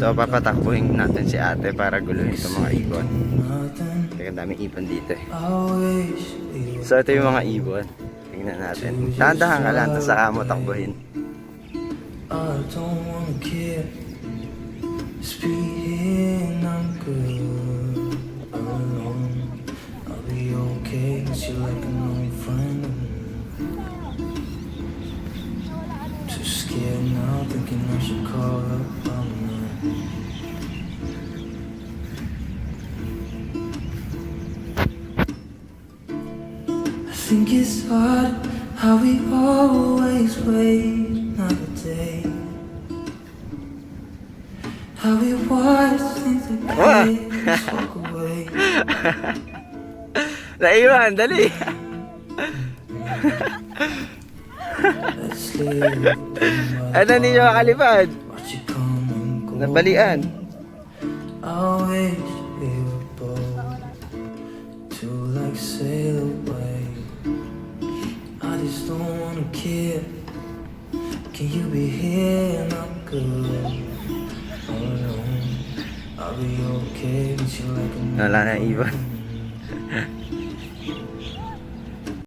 So papatakbuhin natin si ate para guluhin itong mga ibon. Teka, daming ibon dito eh. So ito yung mga ibon. Tingnan natin. Dahan-dahan ka lang, tapos saka mo takbuhin. Thinking I should call up on I think it's hard how we always wait another day. How we watch things that just walk away. Naiwan, dali! Ano hindi nyo makalipad? Nabalian. I wish we were both to like sail away. I just don't wanna care. Can you be here and I'm good? Alone, I'll be okay with you like a Wala na ibon.